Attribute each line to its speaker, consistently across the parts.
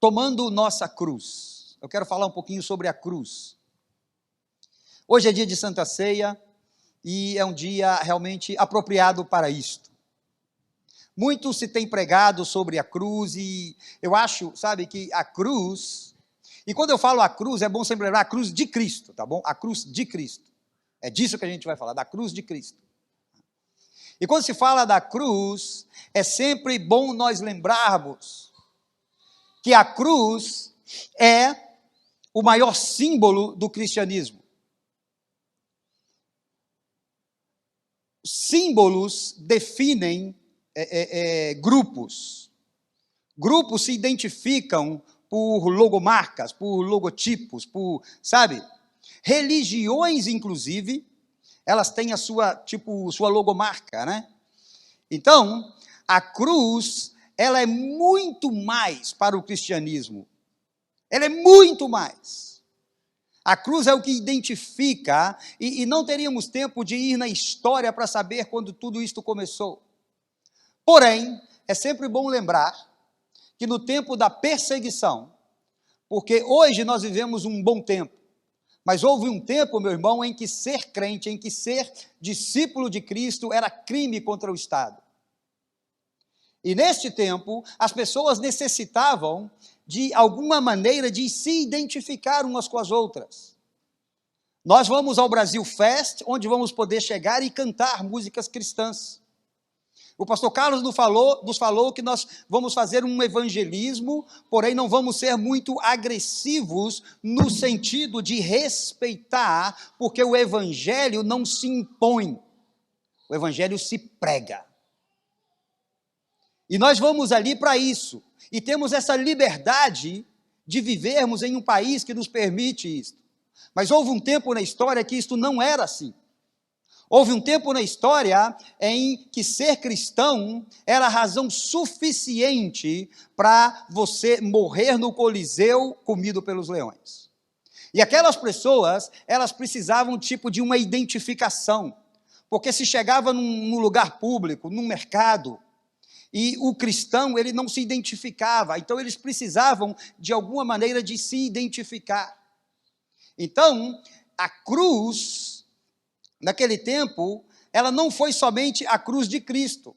Speaker 1: tomando nossa cruz. Eu quero falar um pouquinho sobre a cruz. Hoje é dia de Santa Ceia e é um dia realmente apropriado para isto. Muito se tem pregado sobre a cruz e eu acho, sabe, que a cruz, e quando eu falo a cruz, é bom sempre lembrar a cruz de Cristo, tá bom? A cruz de Cristo. É disso que a gente vai falar, da cruz de Cristo. E quando se fala da cruz, é sempre bom nós lembrarmos que a cruz é o maior símbolo do cristianismo. Símbolos definem grupos. Grupos se identificam por logomarcas, por logotipos, por, sabe? Religiões, inclusive, elas têm a sua logomarca, né? Então, a cruz, ela é muito mais para o cristianismo. Ela é muito mais. A cruz é o que identifica, e não teríamos tempo de ir na história para saber quando tudo isto começou. Porém, é sempre bom lembrar que no tempo da perseguição, porque hoje nós vivemos um bom tempo, mas houve um tempo, meu irmão, em que ser crente, em que ser discípulo de Cristo era crime contra o Estado. E neste tempo, as pessoas necessitavam de alguma maneira de se identificar umas com as outras. Nós vamos ao Brasil Fest, onde vamos poder chegar e cantar músicas cristãs. O pastor Carlos nos falou que nós vamos fazer um evangelismo, porém não vamos ser muito agressivos no sentido de respeitar, porque o evangelho não se impõe, o evangelho se prega. E nós vamos ali para isso, e temos essa liberdade de vivermos em um país que nos permite isso. Mas houve um tempo na história que isto não era assim. Houve um tempo na história em que ser cristão era razão suficiente para você morrer no Coliseu comido pelos leões. E aquelas pessoas, elas precisavam de uma identificação, porque se chegava num lugar público, num mercado, e o cristão, ele não se identificava, então eles precisavam de alguma maneira de se identificar. Então, a cruz, naquele tempo, ela não foi somente a cruz de Cristo.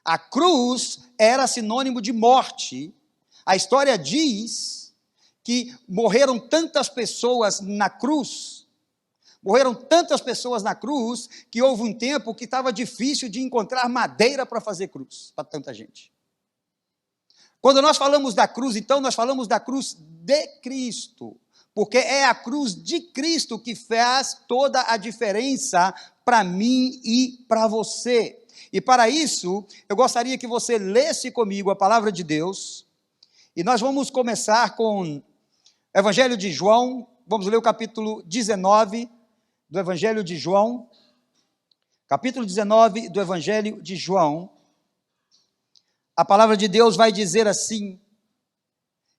Speaker 1: A cruz era sinônimo de morte. A história diz que morreram tantas pessoas na cruz, que houve um tempo que estava difícil de encontrar madeira para fazer cruz, para tanta gente. Quando nós falamos da cruz, então, nós falamos da cruz de Cristo, porque é a cruz de Cristo que faz toda a diferença para mim e para você. E para isso, eu gostaria que você lesse comigo a palavra de Deus, e nós vamos começar com o Evangelho de João, vamos ler o capítulo 19 do Evangelho de João, capítulo 19 do Evangelho de João. A palavra de Deus vai dizer assim: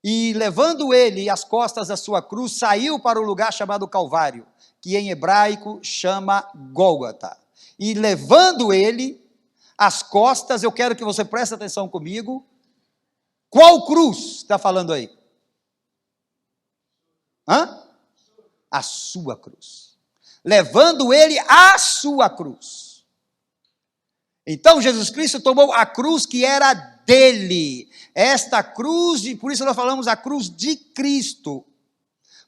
Speaker 1: e levando ele as costas da sua cruz, saiu para o lugar chamado Calvário, que em hebraico chama Gólgota. E levando ele as costas, eu quero que você preste atenção comigo. Qual cruz está falando aí? A sua cruz. Levando ele a sua cruz. Então Jesus Cristo tomou a cruz que era dele. Esta cruz, por isso nós falamos a cruz de Cristo,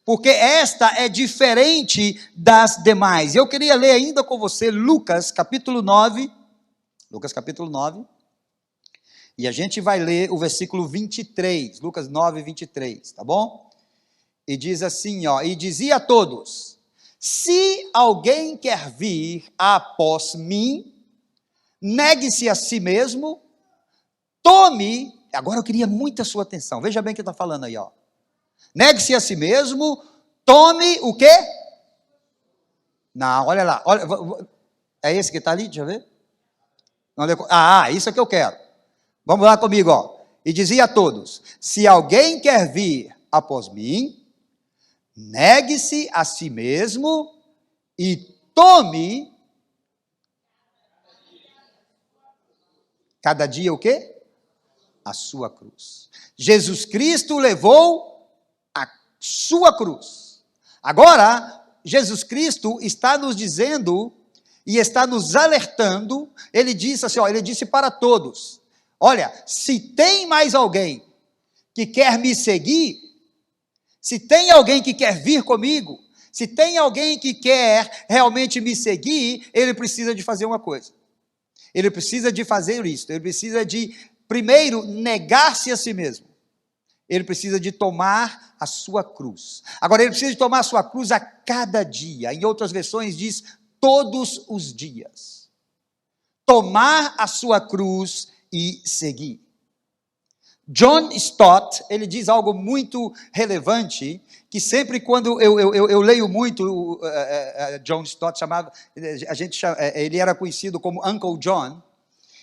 Speaker 1: porque esta é diferente das demais. Eu queria ler ainda com você Lucas capítulo 9, e a gente vai ler o versículo 23, Lucas 9, 23, tá bom? E diz assim, e dizia a todos: se alguém quer vir após mim, negue-se a si mesmo, tome. Agora eu queria muito a sua atenção, veja bem o que está falando aí, negue-se a si mesmo, tome o quê? Não, olha lá, olha, é esse que está ali, deixa eu ver. Isso é que eu quero. Vamos lá comigo, e dizia a todos: se alguém quer vir após mim, negue-se a si mesmo e tome cada dia o quê? a sua cruz. Jesus Cristo levou a sua cruz. Agora, Jesus Cristo está nos dizendo e está nos alertando. Ele disse assim, ele disse para todos: olha, se tem mais alguém que quer me seguir, se tem alguém que quer vir comigo, se tem alguém que quer realmente me seguir, ele precisa de fazer uma coisa. Ele precisa de fazer isso. Ele precisa de, primeiro, negar-se a si mesmo. Ele precisa de tomar a sua cruz. Agora, ele precisa de tomar a sua cruz a cada dia. Em outras versões diz, todos os dias. Tomar a sua cruz e seguir. John Stott, ele diz algo muito relevante, que sempre quando eu leio muito, John Stott ele era conhecido como Uncle John,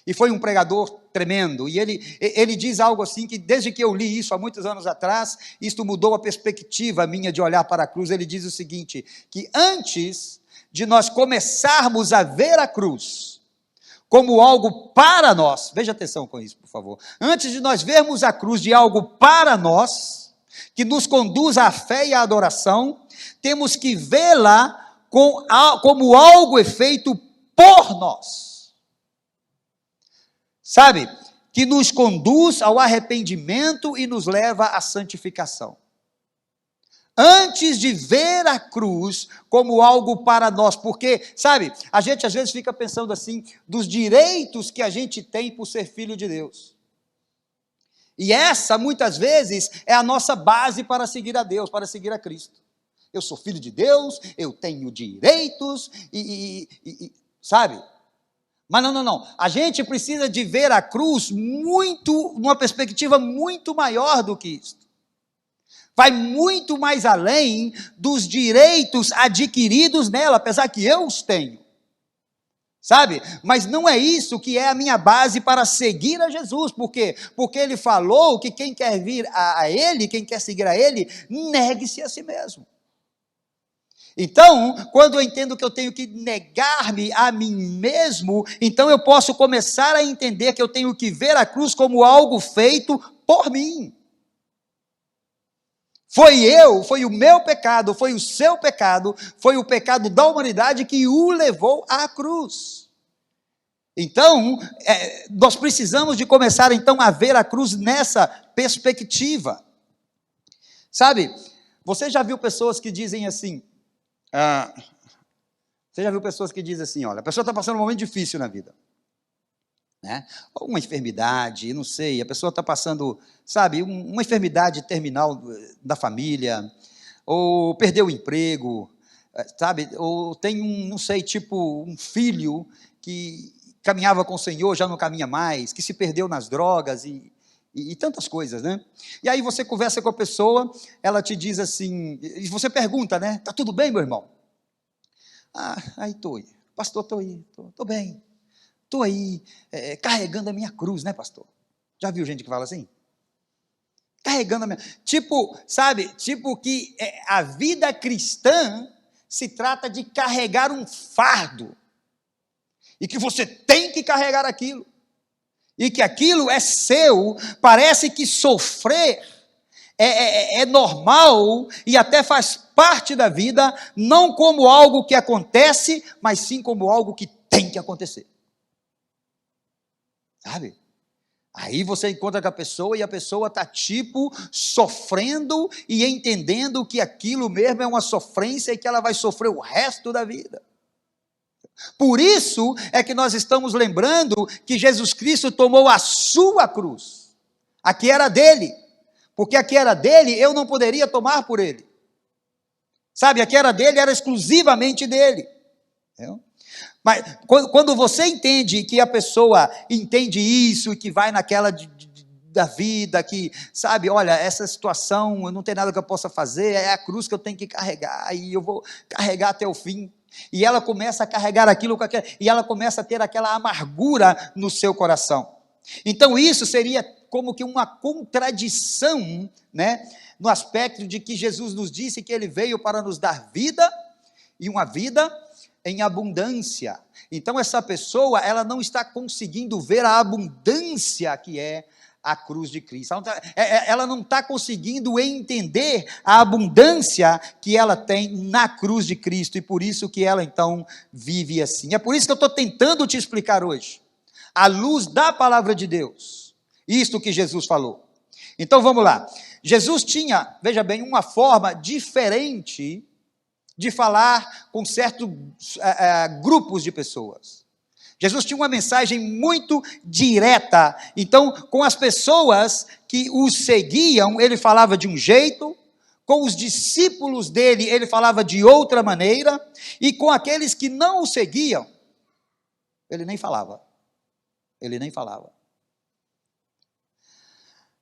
Speaker 1: e foi um pregador tremendo, e ele diz algo assim, que desde que eu li isso há muitos anos atrás, isto mudou a perspectiva minha de olhar para a cruz. Ele diz o seguinte, que antes de nós começarmos a ver a cruz como algo para nós, veja atenção com isso, por favor, antes de nós vermos a cruz de algo para nós, que nos conduz à fé e à adoração, temos que vê-la como algo feito por nós, sabe, que nos conduz ao arrependimento e nos leva à santificação. Antes de ver a cruz como algo para nós, porque, sabe, a gente às vezes fica pensando assim, dos direitos que a gente tem por ser filho de Deus. E essa, muitas vezes, é a nossa base para seguir a Deus, para seguir a Cristo. Eu sou filho de Deus, eu tenho direitos, sabe? Mas não. A gente precisa de ver a cruz numa perspectiva muito maior do que isso. Vai muito mais além dos direitos adquiridos nela, apesar que eu os tenho, sabe? Mas não é isso que é a minha base para seguir a Jesus. Por quê? Porque ele falou que quem quer vir a ele, quem quer seguir a ele, negue-se a si mesmo. Então, quando eu entendo que eu tenho que negar-me a mim mesmo, então eu posso começar a entender que eu tenho que ver a cruz como algo feito por mim. Foi o meu pecado, foi o seu pecado, foi o pecado da humanidade que o levou à cruz. Então, nós precisamos de começar então a ver a cruz nessa perspectiva. Sabe, você já viu pessoas que dizem assim, olha, a pessoa está passando um momento difícil na vida, né? Ou uma enfermidade, não sei, a pessoa está passando, sabe, uma enfermidade terminal da família, ou perdeu o emprego, sabe, ou tem não sei, tipo um filho que caminhava com o Senhor, já não caminha mais, que se perdeu nas drogas e tantas coisas, né? E aí você conversa com a pessoa, ela te diz assim, e você pergunta, né? Tá tudo bem, meu irmão? Aí pastor, tô bem. Estou aí carregando a minha cruz, né, pastor? Já viu gente que fala assim? Carregando a minha... Tipo que a vida cristã se trata de carregar um fardo. E que você tem que carregar aquilo. E que aquilo é seu. Parece que sofrer é normal e até faz parte da vida, não como algo que acontece, mas sim como algo que tem que acontecer. Sabe? Aí você encontra com a pessoa e a pessoa está sofrendo e entendendo que aquilo mesmo é uma sofrência e que ela vai sofrer o resto da vida. Por isso é que nós estamos lembrando que Jesus Cristo tomou a sua cruz. Aqui era dele, porque aqui era dele, eu não poderia tomar por ele. Sabe, aqui era dele, era exclusivamente dele. Entendeu? Mas quando você entende que a pessoa entende isso e que vai naquela da vida, que sabe, olha, essa situação, não tem nada que eu possa fazer, é a cruz que eu tenho que carregar, e eu vou carregar até o fim. E ela começa a carregar aquilo, e ela começa a ter aquela amargura no seu coração. Então isso seria como que uma contradição, né, no aspecto de que Jesus nos disse que ele veio para nos dar vida, e uma vida em abundância. Então essa pessoa, ela não está conseguindo ver a abundância que é a cruz de Cristo. Ela não está conseguindo entender a abundância que ela tem na cruz de Cristo, e por isso que ela então vive assim. É por isso que eu estou tentando te explicar hoje, à luz da palavra de Deus, isto que Jesus falou. Então vamos lá. Jesus tinha, veja bem, uma forma diferente de falar com certos grupos de pessoas. Jesus tinha uma mensagem muito direta. Então, com as pessoas que o seguiam, ele falava de um jeito, com os discípulos dele, ele falava de outra maneira, e com aqueles que não o seguiam, ele nem falava. Ele nem falava.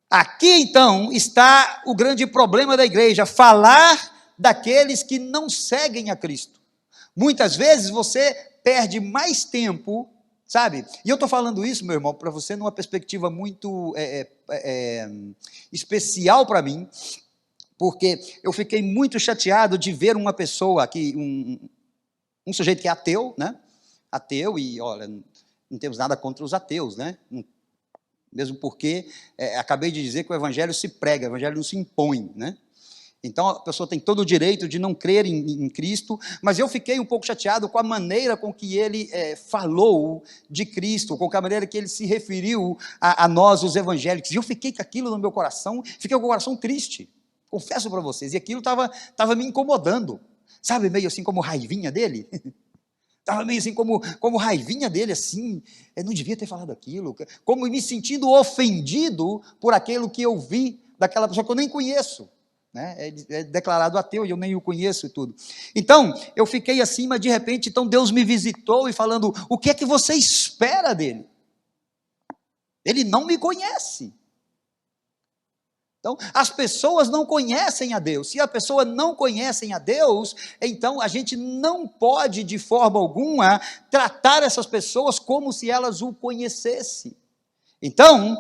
Speaker 1: Aqui, então, está o grande problema da igreja, falar daqueles que não seguem a Cristo. Muitas vezes você perde mais tempo, sabe? E eu estou falando isso, meu irmão, para você numa perspectiva muito especial para mim, porque eu fiquei muito chateado de ver uma pessoa aqui, um sujeito que é ateu, né? Ateu, e olha, não temos nada contra os ateus, né? Mesmo porque acabei de dizer que o evangelho se prega, o evangelho não se impõe, né? Então a pessoa tem todo o direito de não crer em Cristo, mas eu fiquei um pouco chateado com a maneira com que ele falou de Cristo, com a maneira que ele se referiu a nós, os evangélicos, e eu fiquei com aquilo no meu coração, fiquei com o coração triste, confesso para vocês, e aquilo estava me incomodando, sabe, meio assim como raivinha dele, estava meio assim como raivinha dele, assim, eu não devia ter falado aquilo, como me sentindo ofendido por aquilo que eu vi daquela pessoa que eu nem conheço, né? É declarado ateu e eu nem o conheço e tudo. Então, eu fiquei assim, mas de repente, então Deus me visitou e falando, o que é que você espera dele? Ele não me conhece. Então, as pessoas não conhecem a Deus. Se a pessoa não conhece a Deus, então a gente não pode, de forma alguma, tratar essas pessoas como se elas o conhecessem. Então,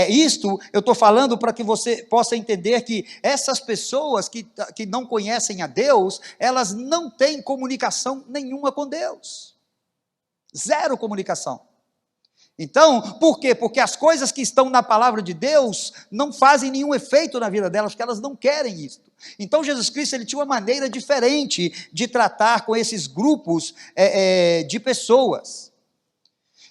Speaker 1: isto eu estou falando para que você possa entender que essas pessoas que não conhecem a Deus, elas não têm comunicação nenhuma com Deus. Zero comunicação. Então, por quê? Porque as coisas que estão na palavra de Deus não fazem nenhum efeito na vida delas, porque elas não querem isso. Então, Jesus Cristo ele tinha uma maneira diferente de tratar com esses grupos de pessoas.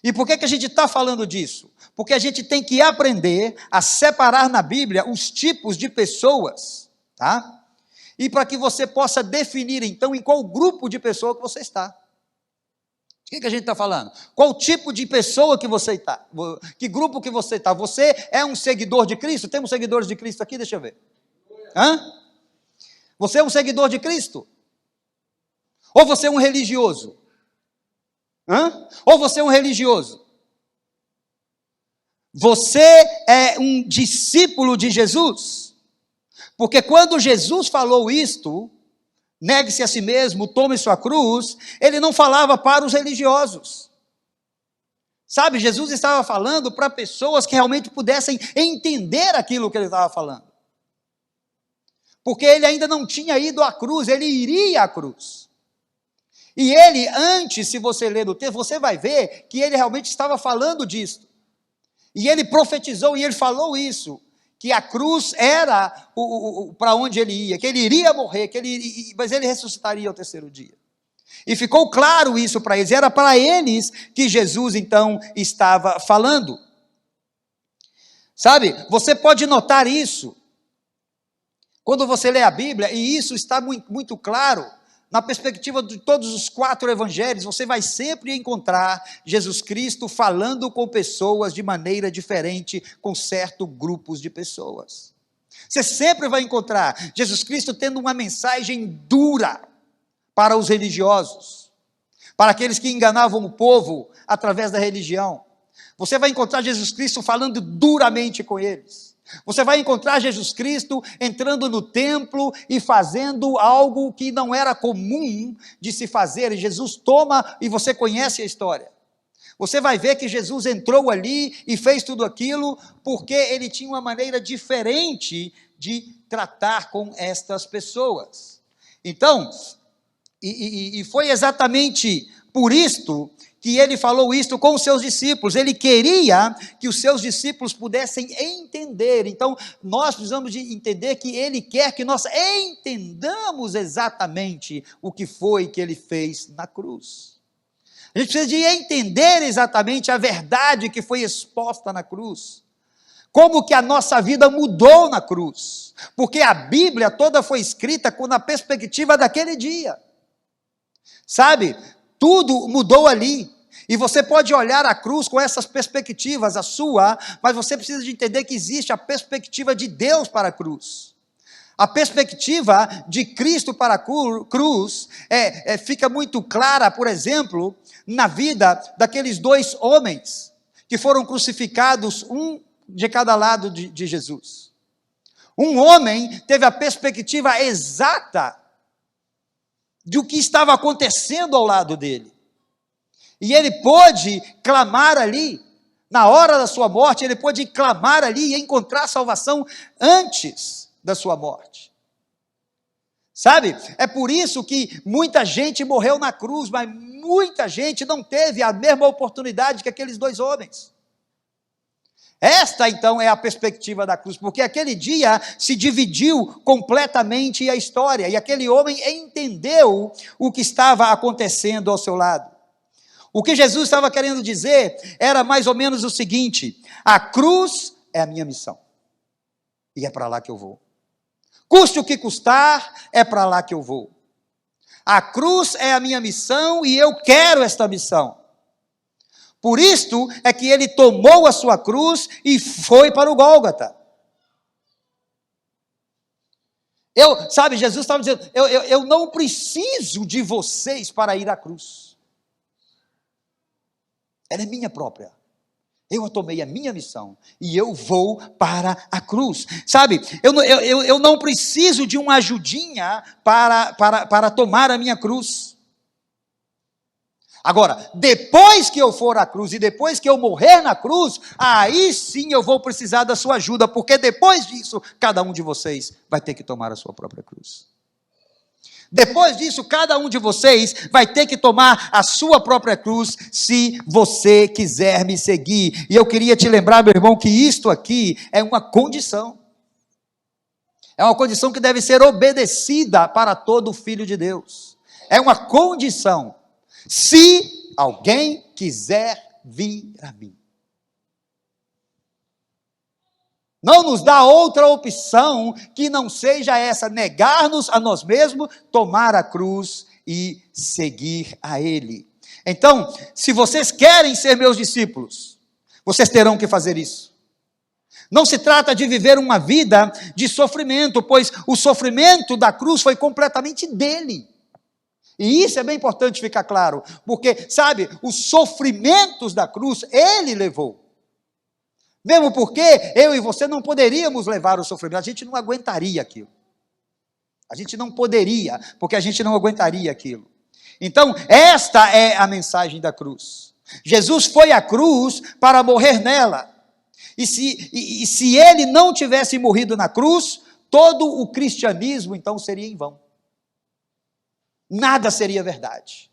Speaker 1: E por que a gente está falando disso? Porque a gente tem que aprender a separar na Bíblia os tipos de pessoas, tá? E para que você possa definir, então, em qual grupo de pessoa que você está. O que a gente está falando? Qual tipo de pessoa que você está? Que grupo que você está? Você é um seguidor de Cristo? Temos seguidores de Cristo aqui? Deixa eu ver. Hã? Você é um seguidor de Cristo? Ou você é um religioso? Hã? Ou você é um religioso? Você é um discípulo de Jesus? Porque quando Jesus falou isto, negue-se a si mesmo, tome sua cruz, ele não falava para os religiosos. Sabe, Jesus estava falando para pessoas que realmente pudessem entender aquilo que ele estava falando. Porque ele ainda não tinha ido à cruz, ele iria à cruz. E ele, antes, se você ler no texto, você vai ver que ele realmente estava falando disso. E ele profetizou e ele falou isso, que a cruz era para onde ele ia, que ele iria morrer, mas ele ressuscitaria ao terceiro dia. E ficou claro isso para eles, era para eles que Jesus então estava falando. Sabe, você pode notar isso, quando você lê a Bíblia, e isso está muito, muito claro, na perspectiva de todos os 4 evangelhos, você vai sempre encontrar Jesus Cristo falando com pessoas de maneira diferente, com certos grupos de pessoas. Você sempre vai encontrar Jesus Cristo tendo uma mensagem dura para os religiosos, para aqueles que enganavam o povo através da religião. Você vai encontrar Jesus Cristo falando duramente com eles. Você vai encontrar Jesus Cristo entrando no templo e fazendo algo que não era comum de se fazer, e Jesus toma, e você conhece a história. Você vai ver que Jesus entrou ali e fez tudo aquilo porque ele tinha uma maneira diferente de tratar com estas pessoas. Então, e foi exatamente por isto que ele falou isto com os seus discípulos. Ele queria que os seus discípulos pudessem entender. Então, nós precisamos de entender que ele quer que nós entendamos exatamente o que foi que ele fez na cruz. A gente precisa de entender exatamente a verdade que foi exposta na cruz. Como que a nossa vida mudou na cruz. Porque a Bíblia toda foi escrita na perspectiva daquele dia. Sabe? Tudo mudou ali. E você pode olhar a cruz com essas perspectivas, a sua, mas você precisa de entender que existe a perspectiva de Deus para a cruz. A perspectiva de Cristo para a cruz fica muito clara, por exemplo, na vida daqueles dois homens que foram crucificados, um de cada lado de Jesus. Um homem teve a perspectiva exata do que estava acontecendo ao lado dele. E ele pôde clamar ali, na hora da sua morte, ele pôde clamar ali e encontrar salvação antes da sua morte. Sabe? É por isso que muita gente morreu na cruz, mas muita gente não teve a mesma oportunidade que aqueles dois homens. Esta, então, é a perspectiva da cruz, porque aquele dia se dividiu completamente a história, e aquele homem entendeu o que estava acontecendo ao seu lado. O que Jesus estava querendo dizer era mais ou menos o seguinte: a cruz é a minha missão, e é para lá que eu vou. Custe o que custar, é para lá que eu vou. A cruz é a minha missão e eu quero esta missão. Por isto é que ele tomou a sua cruz e foi para o Gólgota. Sabe, Jesus estava dizendo, eu não preciso de vocês para ir à cruz. Ela é minha própria. Eu tomei a minha missão e eu vou para a cruz. Sabe, eu não preciso de uma ajudinha para tomar a minha cruz. Agora, depois que eu for à cruz e depois que eu morrer na cruz, aí sim eu vou precisar da sua ajuda, porque depois disso, cada um de vocês vai ter que tomar a sua própria cruz. Depois disso, cada um de vocês vai ter que tomar a sua própria cruz, se você quiser me seguir. E eu queria te lembrar, meu irmão, que isto aqui é uma condição. É uma condição que deve ser obedecida para todo filho de Deus. É uma condição. Se alguém quiser vir a mim. Não nos dá outra opção que não seja essa, negar-nos a nós mesmos, tomar a cruz e seguir a Ele. Então, se vocês querem ser meus discípulos, vocês terão que fazer isso. Não se trata de viver uma vida de sofrimento, pois o sofrimento da cruz foi completamente dele. E isso é bem importante ficar claro, porque, sabe, os sofrimentos da cruz, ele levou. Mesmo porque eu e você não poderíamos levar o sofrimento, a gente não aguentaria aquilo. A gente não poderia, porque a gente não aguentaria aquilo. Então, esta é a mensagem da cruz. Jesus foi à cruz para morrer nela. E se ele não tivesse morrido na cruz, todo o cristianismo então seria em vão. Nada seria verdade.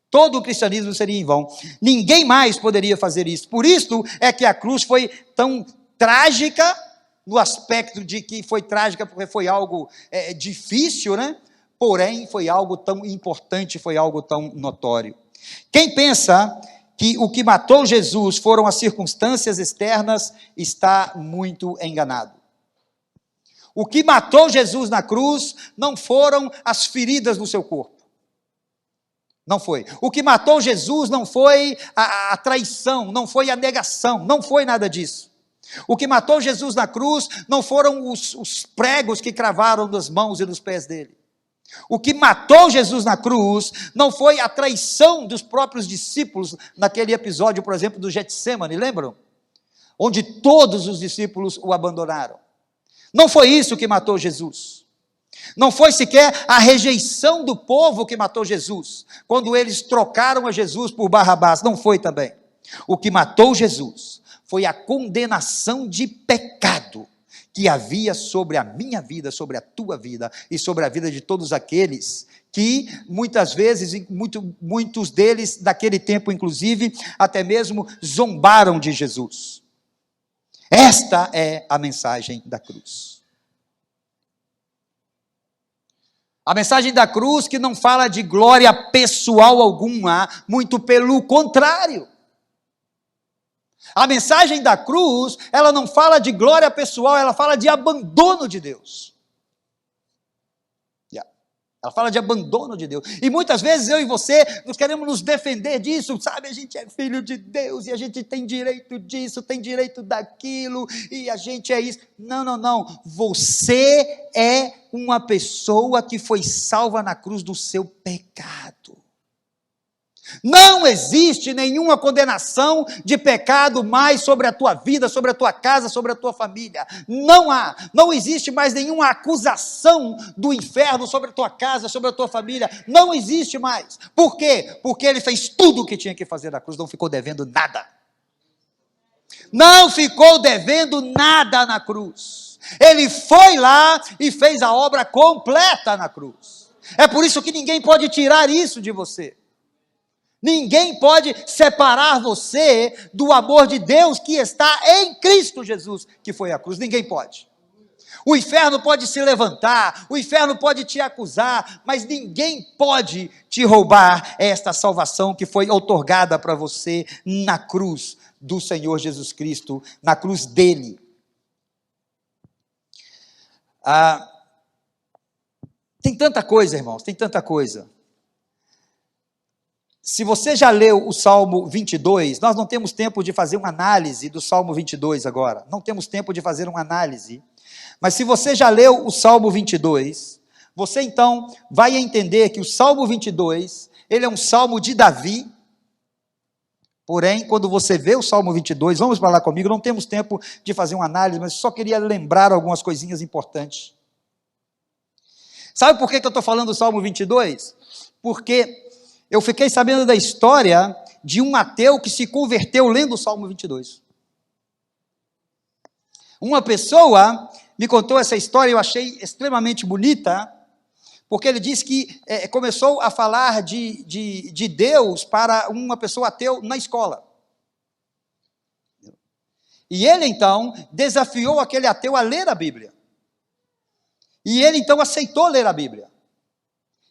Speaker 1: Todo o cristianismo seria em vão. Ninguém mais poderia fazer isso. Por isso é que a cruz foi tão trágica, no aspecto de que foi trágica porque foi algo difícil, né? Porém, foi algo tão importante, foi algo tão notório. Quem pensa que o que matou Jesus foram as circunstâncias externas, está muito enganado. O que matou Jesus na cruz não foram as feridas no seu corpo. Não foi. O que matou Jesus não foi a traição, não foi a negação, não foi nada disso. O que matou Jesus na cruz não foram os pregos que cravaram nas mãos e nos pés dele. O que matou Jesus na cruz não foi a traição dos próprios discípulos naquele episódio, por exemplo, do Getsêmani, lembram? Onde todos os discípulos o abandonaram. Não foi isso que matou Jesus. Não foi sequer a rejeição do povo que matou Jesus, quando eles trocaram a Jesus por Barrabás, não foi também. O que matou Jesus foi a condenação de pecado que havia sobre a minha vida, sobre a tua vida e sobre a vida de todos aqueles que muitas vezes, muitos deles daquele tempo inclusive, até mesmo zombaram de Jesus. Esta é a mensagem da cruz. A mensagem da cruz que não fala de glória pessoal alguma, muito pelo contrário. A mensagem da cruz, ela não fala de glória pessoal, ela fala de abandono de Deus. Ela fala de abandono de Deus. E muitas vezes eu e você, nós queremos nos defender disso, sabe? A gente é filho de Deus e a gente tem direito disso, tem direito daquilo, e a gente é isso. Não, não, não. Você é uma pessoa que foi salva na cruz do seu pecado. Não existe nenhuma condenação de pecado mais sobre a tua vida, sobre a tua casa, sobre a tua família. Não há, não existe mais nenhuma acusação do inferno sobre a tua casa, sobre a tua família. Não existe mais. Por quê? Porque ele fez tudo o que tinha que fazer na cruz, não ficou devendo nada. Não ficou devendo nada na cruz. Ele foi lá e fez a obra completa na cruz. É por isso que ninguém pode tirar isso de você. Ninguém pode separar você do amor de Deus que está em Cristo Jesus, que foi a cruz. Ninguém pode. O inferno pode se levantar, o inferno pode te acusar, mas ninguém pode te roubar esta salvação que foi outorgada para você na cruz do Senhor Jesus Cristo, na cruz dele. Tem tanta coisa, irmãos, tem tanta coisa. Se você já leu o Salmo 22, nós não temos tempo de fazer uma análise do Salmo 22 agora. Não temos tempo de fazer uma análise. Mas se você já leu o Salmo 22, você então vai entender que o Salmo 22, ele é um salmo de Davi. Porém, quando você vê o Salmo 22, vamos para lá comigo, não temos tempo de fazer uma análise, mas só queria lembrar algumas coisinhas importantes. Sabe por que eu estou falando do Salmo 22? Porque eu fiquei sabendo da história de um ateu que se converteu lendo o Salmo 22. Uma pessoa me contou essa história, eu achei extremamente bonita, porque ele disse que começou a falar de Deus para uma pessoa ateu na escola. E ele então desafiou aquele ateu a ler a Bíblia. E ele então aceitou ler a Bíblia.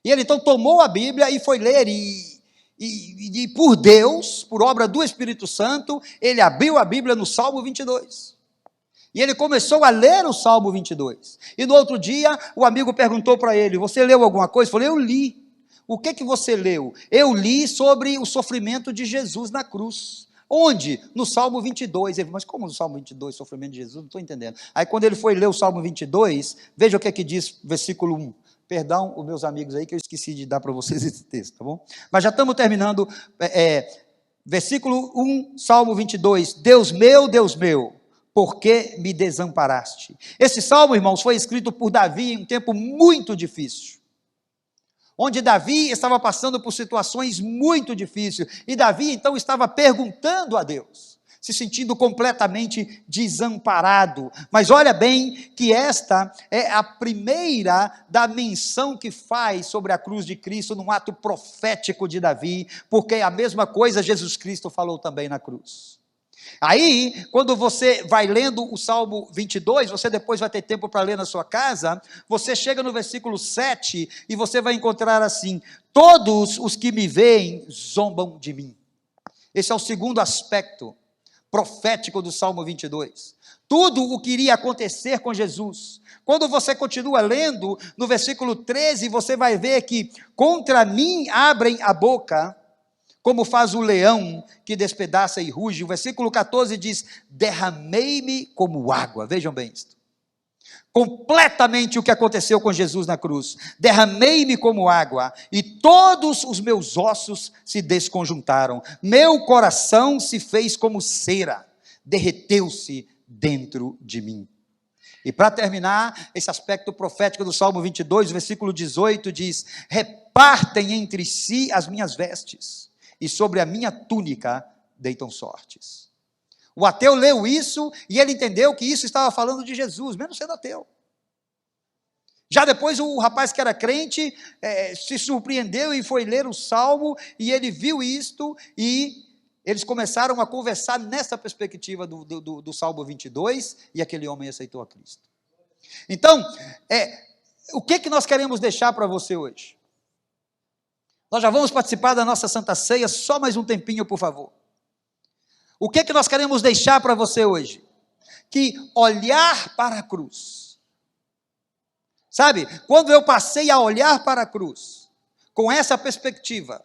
Speaker 1: E ele então tomou a Bíblia e foi ler, e por Deus, por obra do Espírito Santo, ele abriu a Bíblia no Salmo 22. E ele começou a ler o Salmo 22. E no outro dia, o amigo perguntou para ele, você leu alguma coisa? Ele falou, eu li. O que você leu? Eu li sobre o sofrimento de Jesus na cruz. Onde? No Salmo 22. Ele falou, mas como no Salmo 22, sofrimento de Jesus? Não estou entendendo. Aí quando ele foi ler o Salmo 22, veja o que diz versículo 1. Perdão, os meus amigos aí, que eu esqueci de dar para vocês esse texto, tá bom? Mas já estamos terminando. Versículo 1, Salmo 22. Deus meu, por que me desamparaste? Esse salmo, irmãos, foi escrito por Davi em um tempo muito difícil. Onde Davi estava passando por situações muito difíceis. E Davi, então, estava perguntando a Deus, se sentindo completamente desamparado. Mas olha bem que esta é a primeira da menção que faz sobre a cruz de Cristo, num ato profético de Davi, porque a mesma coisa Jesus Cristo falou também na cruz. Aí, quando você vai lendo o Salmo 22, você depois vai ter tempo para ler na sua casa, você chega no versículo 7 e você vai encontrar assim, todos os que me veem zombam de mim. Esse é o segundo aspecto profético do Salmo 22. Tudo o que iria acontecer com Jesus. Quando você continua lendo, no versículo 13, você vai ver que contra mim abrem a boca, como faz o leão que despedaça e ruge. O versículo 14 diz, derramei-me como água. Vejam bem isto. Completamente o que aconteceu com Jesus na cruz. Derramei-me como água, e todos os meus ossos se desconjuntaram. Meu coração se fez como cera, derreteu-se dentro de mim. E para terminar, esse aspecto profético do Salmo 22, versículo 18 diz, repartem entre si as minhas vestes, e sobre a minha túnica deitam sortes. O ateu leu isso e ele entendeu que isso estava falando de Jesus, mesmo sendo ateu. Já depois o rapaz que era crente se surpreendeu e foi ler o Salmo, e ele viu isto, e eles começaram a conversar nessa perspectiva do Salmo 22, e aquele homem aceitou a Cristo. Então, o que nós queremos deixar para você hoje? Nós já vamos participar da nossa Santa Ceia, só mais um tempinho, por favor. O que nós queremos deixar para você hoje? Que olhar para a cruz. Sabe, quando eu passei a olhar para a cruz, com essa perspectiva,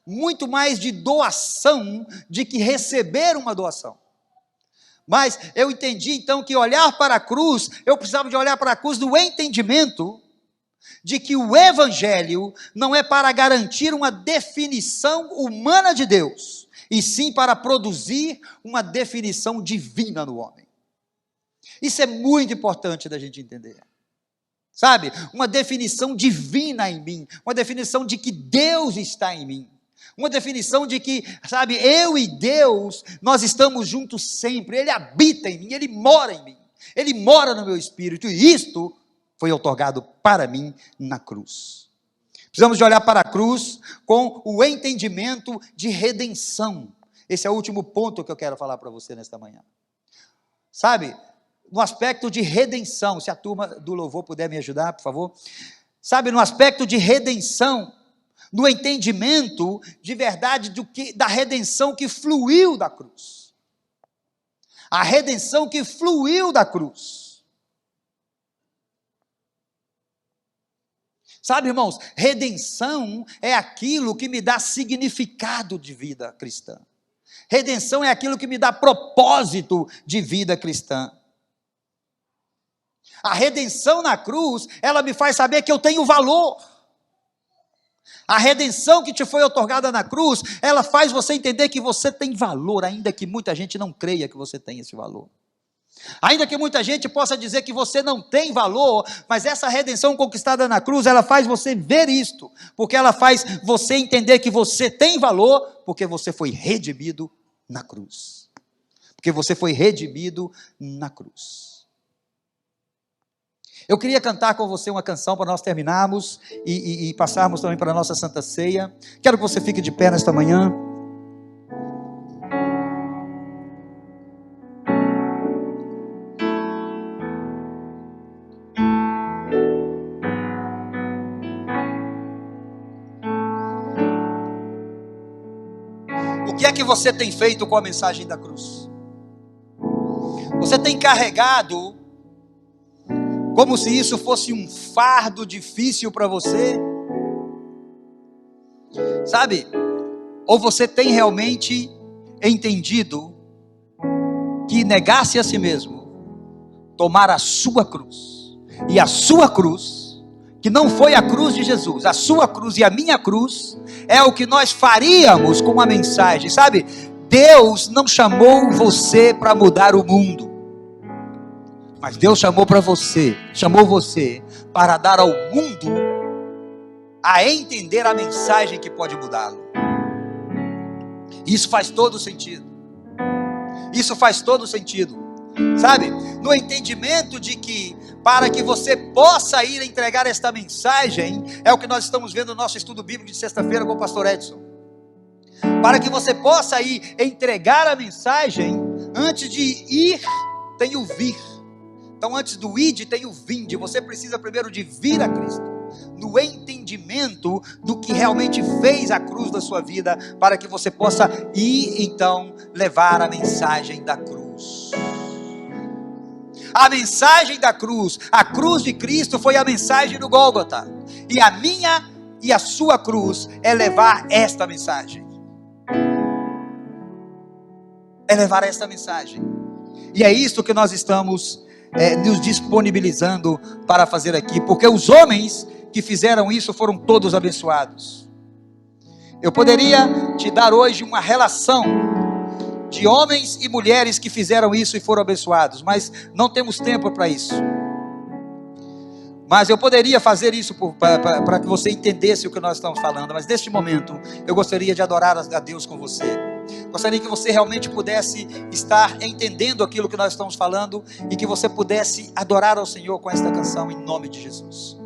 Speaker 1: muito mais de doação, de que receber uma doação. Mas eu entendi então que olhar para a cruz, eu precisava de olhar para a cruz no entendimento de que o Evangelho não é para garantir uma definição humana de Deus, e sim para produzir uma definição divina no homem. Isso é muito importante da gente entender. Sabe, uma definição divina em mim, uma definição de que Deus está em mim, uma definição de que, sabe, eu e Deus, nós estamos juntos sempre, Ele habita em mim, Ele mora em mim, Ele mora no meu espírito, e isto foi outorgado para mim na cruz. Precisamos de olhar para a cruz com o entendimento de redenção. Esse é o último ponto que eu quero falar para você nesta manhã. Sabe, no aspecto de redenção, se a turma do louvor puder me ajudar, por favor. Sabe, no aspecto de redenção, no entendimento de verdade da redenção que fluiu da cruz. A redenção que fluiu da cruz. Sabe, irmãos, redenção é aquilo que me dá significado de vida cristã. Redenção é aquilo que me dá propósito de vida cristã. A redenção na cruz, ela me faz saber que eu tenho valor. A redenção que te foi outorgada na cruz, ela faz você entender que você tem valor, ainda que muita gente não creia que você tem esse valor. Ainda que muita gente possa dizer que você não tem valor, mas essa redenção conquistada na cruz, ela faz você ver isto, porque ela faz você entender que você tem valor, porque você foi redimido na cruz. Porque você foi redimido na cruz. Eu queria cantar com você uma canção para nós terminarmos e passarmos também para a nossa Santa Ceia. Quero que você fique de pé nesta manhã. O que é que você tem feito com a mensagem da cruz? Você tem carregado como se isso fosse um fardo difícil para você? Sabe? Ou você tem realmente entendido que negar-se a si mesmo, tomar a sua cruz, e a sua cruz, que não foi a cruz de Jesus, a sua cruz e a minha cruz, é o que nós faríamos com a mensagem, sabe? Deus não chamou você para mudar o mundo, mas Deus chamou você para dar ao mundo a entender a mensagem que pode mudá-lo. Isso faz todo sentido. Isso faz todo sentido. Sabe? No entendimento de que, para que você possa ir entregar esta mensagem, é o que nós estamos vendo no nosso estudo bíblico de sexta-feira com o pastor Edson. Para que você possa ir entregar a mensagem, antes de ir, tem o vir. Então, antes do ide, tem o vinde. Você precisa primeiro de vir a Cristo, no entendimento do que realmente fez a cruz da sua vida, para que você possa ir, então, levar a mensagem da cruz. A mensagem da cruz, a cruz de Cristo foi a mensagem do Gólgota, e a minha e a sua cruz é levar esta mensagem. É levar esta mensagem. E é isso que nós estamos nos disponibilizando para fazer aqui, porque os homens que fizeram isso foram todos abençoados. Eu poderia te dar hoje uma relação de homens e mulheres que fizeram isso e foram abençoados, mas não temos tempo para isso. Mas eu poderia fazer isso para que você entendesse o que nós estamos falando, mas neste momento eu gostaria de adorar a Deus com você. Gostaria que você realmente pudesse estar entendendo aquilo que nós estamos falando e que você pudesse adorar ao Senhor com esta canção em nome de Jesus.